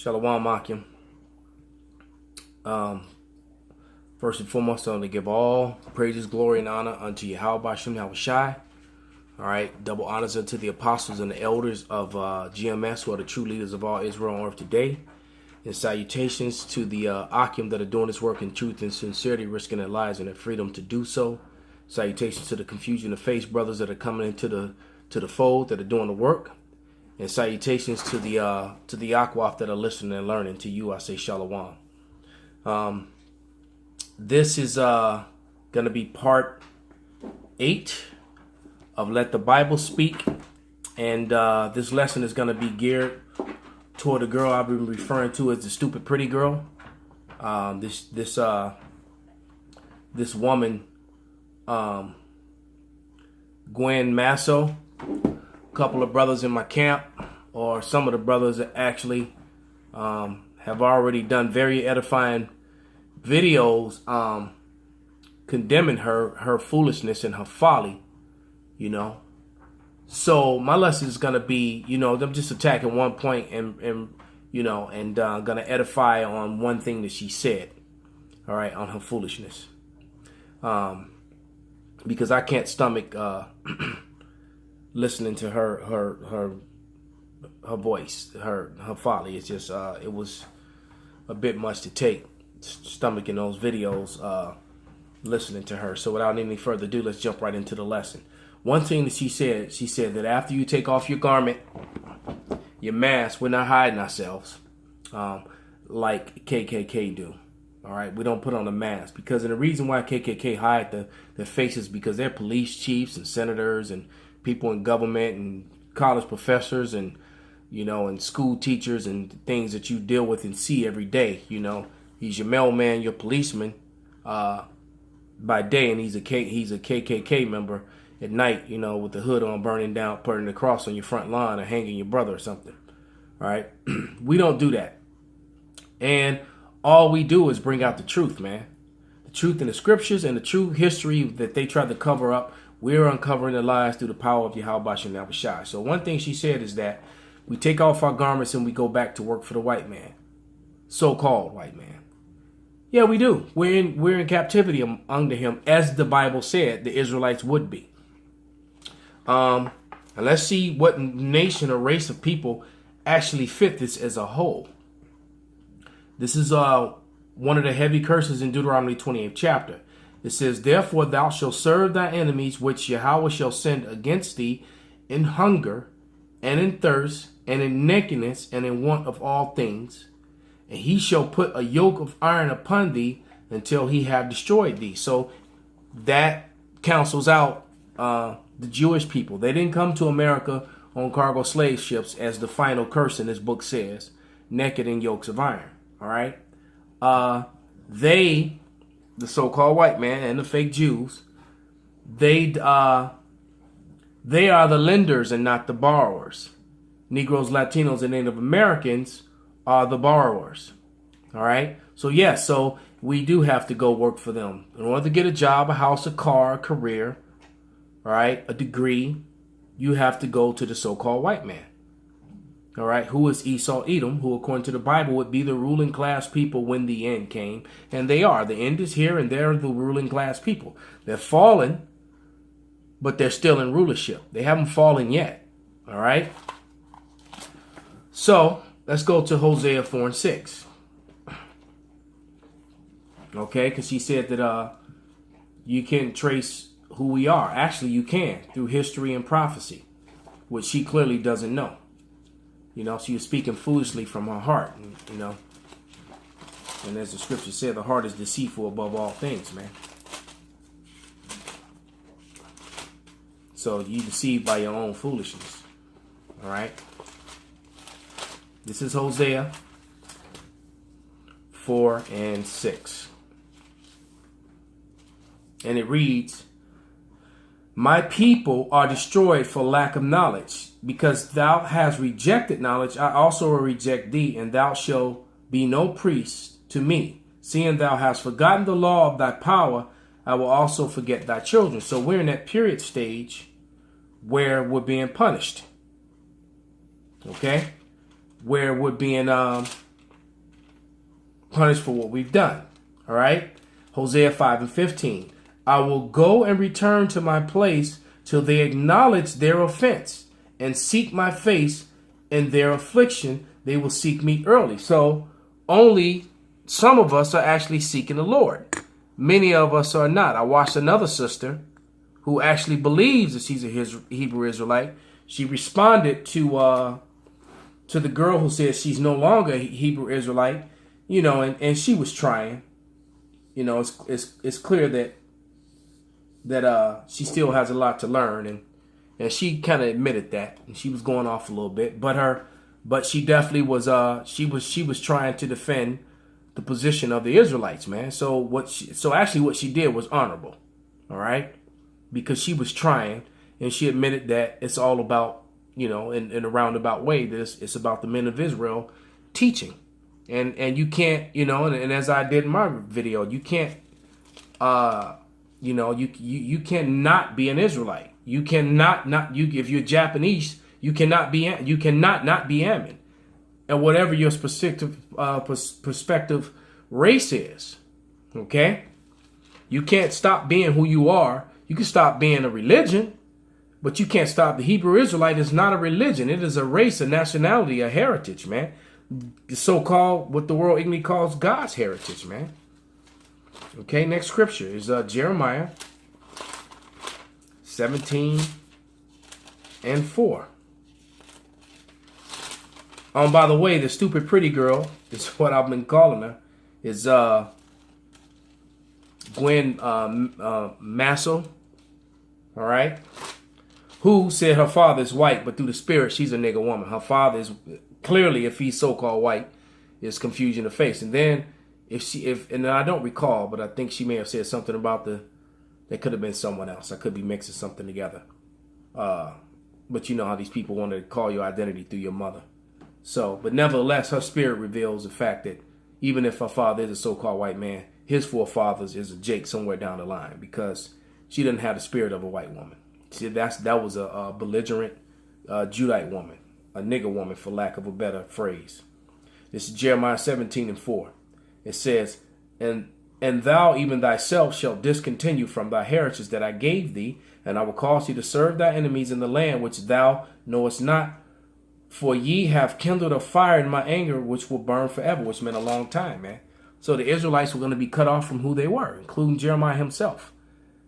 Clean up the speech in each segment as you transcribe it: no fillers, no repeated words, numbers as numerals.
Shalom Akim. First and foremost, I want to give all praises, glory, and honor unto Yahweh Bashem Yahushai. All right, double honors unto the apostles and the elders of GMS, who are the true leaders of all Israel on earth today. And salutations to the Akim that are doing this work in truth and sincerity, risking their lives and their freedom to do so. Salutations to the confusion of face brothers that are coming into the fold, that are doing the work. And salutations to the Akwaf that are listening and learning. To you, I say shalom. This is going to be part 8 of Let the Bible Speak. And this lesson is going to be geared toward the girl I've been referring to as the stupid pretty girl. This woman, Gwen Masso. A couple of brothers in my camp, or some of the brothers that actually have already done very edifying videos condemning her foolishness and her folly, you know. So my lesson is going to be, you know, them just attacking one point and you know, and going to edify on one thing that she said, all right, on her foolishness. Because I can't stomach listening to her voice, her folly. It's just it was a bit much to take, stomaching those videos, listening to her. So without any further ado, let's jump right into the lesson. One thing that she said that after you take off your garment, your mask, we're not hiding ourselves like KKK do. All right, we don't put on a mask, because the reason why KKK hide their faces, because they're police chiefs and senators and people in government and college professors and, you know, and school teachers and things that you deal with and see every day. You know, he's your mailman, your policeman by day, and he's a KKK member at night, you know, with the hood on, burning down, putting the cross on your front lawn or hanging your brother or something. All right, we don't do that. And all we do is bring out the truth, man. The truth in the scriptures and the true history that they tried to cover up. We're uncovering the lies through the power of Yahweh Bashem Yahushai. So one thing she said is that we take off our garments and we go back to work for the white man, so-called white man. Yeah, we do. We're in captivity under him, as the Bible said the Israelites would be. And let's see what nation or race of people actually fit this as a whole. This is one of the heavy curses in Deuteronomy 28th chapter. It says, "Therefore thou shalt serve thy enemies, which Yahweh shall send against thee, in hunger, and in thirst, and in nakedness, and in want of all things. And he shall put a yoke of iron upon thee, until he have destroyed thee." So that cancels out the Jewish people. They didn't come to America on cargo slave ships, as the final curse in this book says, naked and yokes of iron. All right. They, the so-called white man and the fake Jews, they are the lenders and not the borrowers. Negroes, Latinos, and Native Americans are the borrowers. All right. So yes, so we do have to go work for them in order to get a job, a house, a car, a career, all right, a degree. You have to go to the so-called white man. All right, who is Esau, Edom, who according to the Bible would be the ruling class people when the end came. And they are. The end is here, and they're the ruling class people. They're fallen, but they're still in rulership. They haven't fallen yet. All right. So let's go to Hosea 4:6. Okay, because she said that you can trace who we are. Actually, you can through history and prophecy, which she clearly doesn't know. You know, she was speaking foolishly from her heart, you know. And as the scripture said, the heart is deceitful above all things, man. So you deceived by your own foolishness. All right. This is Hosea 4:6. And it reads, "My people are destroyed for lack of knowledge. Because thou hast rejected knowledge, I also will reject thee, and thou shalt be no priest to me. Seeing thou hast forgotten the law of thy power, I will also forget thy children." So we're in that period stage where we're being punished. Okay? Where we're being punished for what we've done. All right. Hosea 5:15. I will go and return to my place till they acknowledge their offense and seek my face. In their affliction, they will seek me early. So only some of us are actually seeking the Lord. Many of us are not. I watched another sister who actually believes that she's a Hebrew Israelite. She responded to the girl who says she's no longer a Hebrew Israelite, and she was trying. It's clear that she still has a lot to learn, and she kind of admitted that, and she was going off a little bit, but she definitely was she was trying to defend the position of the Israelites, man. So actually what she did was honorable, all right, because she was trying, and she admitted that it's all about, in a roundabout way, that it's about the men of Israel teaching, and you can't, and as I did in my video, you can't, you cannot be an Israelite. You cannot if you're Japanese, you cannot not be Ammon, and whatever your perspective race is, okay. You can't stop being who you are. You can stop being a religion, but you can't stop. The Hebrew Israelite is not a religion. It is a race, a nationality, a heritage, man. The so-called, what the world ignorantly calls God's heritage, man. Okay, next scripture is Jeremiah 17:4. By the way, the stupid pretty girl is what I've been calling her. Is Gwen Masso, all right, who said her father is white, but through the spirit she's a nigger woman. Her father is clearly, if he's so-called white, is confusion of face. And then and I don't recall, but I think she may have said something about that could have been someone else. I could be mixing something together. But you know how these people want to call your identity through your mother. So, but nevertheless, her spirit reveals the fact that even if her father is a so-called white man, his forefathers is a Jake somewhere down the line, because she didn't have the spirit of a white woman. See, that was a belligerent Judite woman, a nigger woman, for lack of a better phrase. This is Jeremiah 17:4. It says, and thou even thyself shalt discontinue from thy heritage that I gave thee, and I will cause thee to serve thy enemies in the land which thou knowest not. For ye have kindled a fire in my anger, which will burn forever, which meant a long time, man. So the Israelites were going to be cut off from who they were, including Jeremiah himself,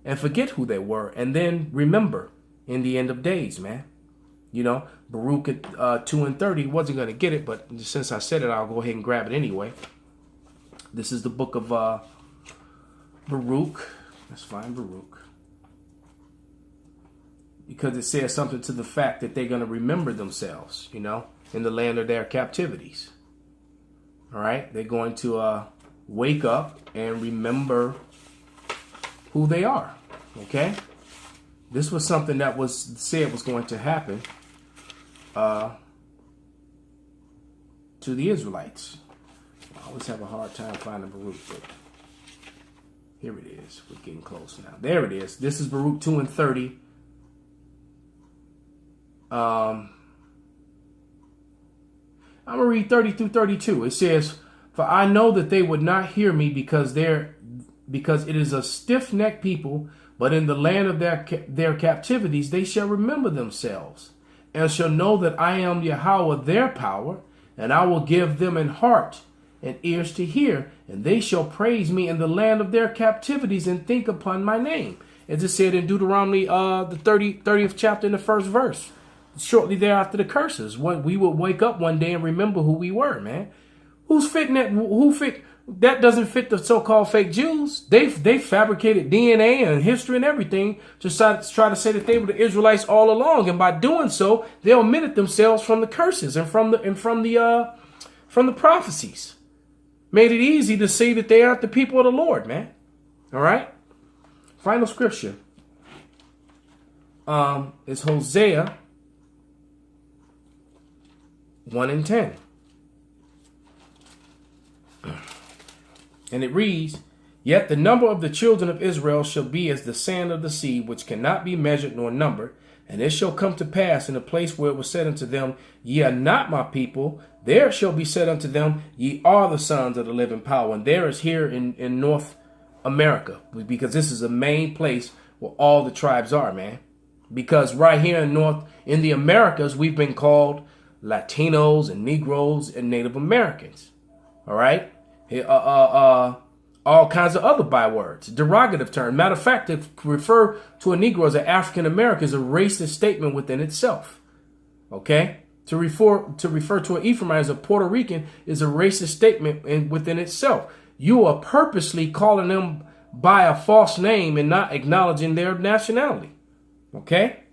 and forget who they were, and then remember in the end of days, man. Baruch at 2:30 wasn't going to get it, but since I said it, I'll go ahead and grab it anyway. This is the book of Baruch. Let's find Baruch. Because it says something to the fact that they're going to remember themselves, in the land of their captivities. All right? They're going to wake up and remember who they are. Okay? This was something that was said was going to happen to the Israelites. I always have a hard time finding Baruch, but here it is. We're getting close now. There it is. This is Baruch 2:30. I'm going to read 30 through 32. It says, for I know that they would not hear me because it is a stiff-necked people, but in the land of their captivities they shall remember themselves, and shall know that I am Yahweh their power, and I will give them an heart and ears to hear, and they shall praise me in the land of their captivities and think upon my name. As it said in Deuteronomy, the 30th chapter in the first verse. Shortly thereafter the curses, we would wake up one day and remember who we were, man. Who's fitting that? That doesn't fit the so-called fake Jews. They fabricated DNA and history and everything to try to say that they were the Israelites all along, and by doing so, they omitted themselves from the curses and from the prophecies. Made it easy to say that they aren't the people of the Lord, man. All right. Final scripture is Hosea 1:10. And it reads, yet the number of the children of Israel shall be as the sand of the sea, which cannot be measured nor numbered. And it shall come to pass in the place where it was said unto them, ye are not my people, There shall be said unto them, ye are the sons of the living power. And there is here in North America, because this is the main place where all the tribes are, man. Because right here in the Americas, we've been called Latinos and Negroes and Native Americans. All right. All kinds of other bywords, derogative terms. Matter of fact, to refer to a Negro as an African American is a racist statement within itself. Okay. To refer to an Ephraimite as a Puerto Rican is a racist statement within itself. You are purposely calling them by a false name and not acknowledging their nationality. Okay?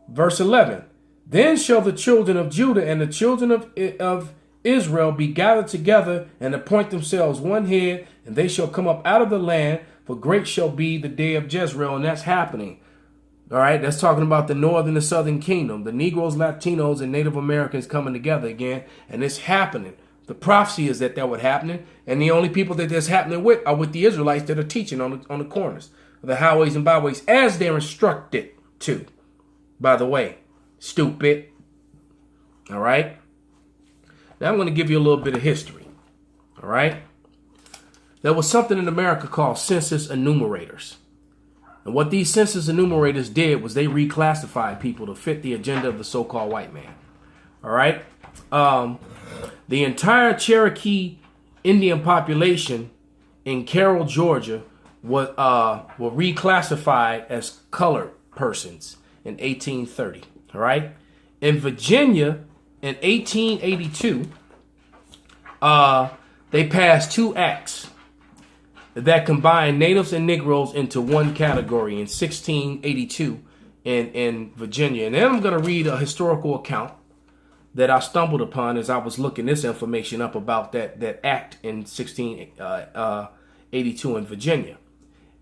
Verse 11. Then shall the children of Judah and the children of Israel be gathered together and appoint themselves one head, and they shall come up out of the land, for great shall be the day of Jezreel. And that's happening. All right, that's talking about the northern and southern kingdom, the Negroes, Latinos, and Native Americans coming together again, and it's happening. The prophecy is that would happen, and the only people that that's happening with are with the Israelites that are teaching on the corners, the highways and byways, as they're instructed to. By the way, stupid. All right. Now I'm going to give you a little bit of history. All right. There was something in America called census enumerators. And what these census enumerators did was they reclassified people to fit the agenda of the so-called white man. All right. The entire Cherokee Indian population in Carroll, Georgia, were reclassified as colored persons in 1830. All right. In Virginia, in 1882, they passed two acts that combined natives and Negroes into one category in 1682 in Virginia. And then I'm going to read a historical account that I stumbled upon as I was looking this information up about that act in 1682 in Virginia.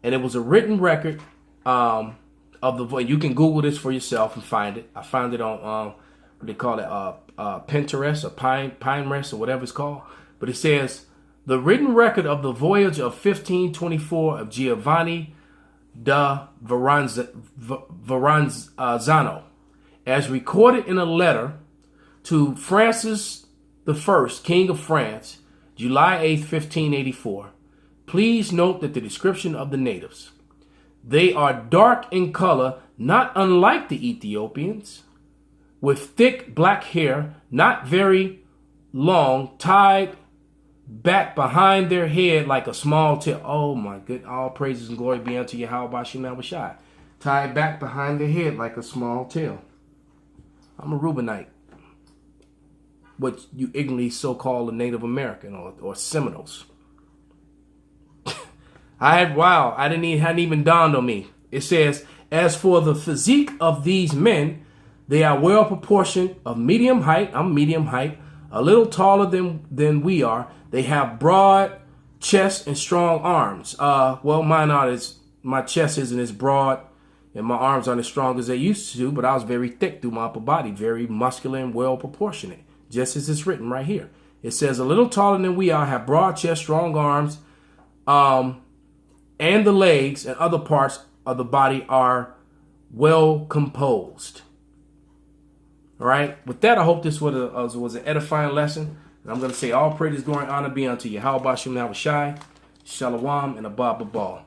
And it was a written record of the, you can Google this for yourself and find it. I found it on, what they call it, Pinterest or Pinterest or whatever it's called. But it says, the written record of the voyage of 1524 of Giovanni da Verrazzano, as recorded in a letter to Francis I, King of France, July 8, 1584. Please note that the description of the natives. They are dark in color, not unlike the Ethiopians, with thick black hair, not very long, tied back behind their head like a small tail. Oh my good, all praises and glory be unto Yahweh Shem Yahushai. Tied back behind their head like a small tail. I'm a Reubenite, what you ignorantly so-called a Native American or Seminoles. hadn't even dawned on me. It says, as for the physique of these men, they are well proportioned, of medium height. I'm medium height, a little taller than we are. They have broad chest and strong arms. Well, my chest isn't as broad and my arms aren't as strong as they used to, but I was very thick through my upper body, very muscular and well proportionate, just as it's written right here. It says a little taller than we are, have broad chest, strong arms, and the legs and other parts of the body are well composed. All right. With that, I hope this was an edifying lesson. And I'm going to say all praise, glory, and honor be unto Yahweh Shem Yahushai, Shalom, and Abba Babal.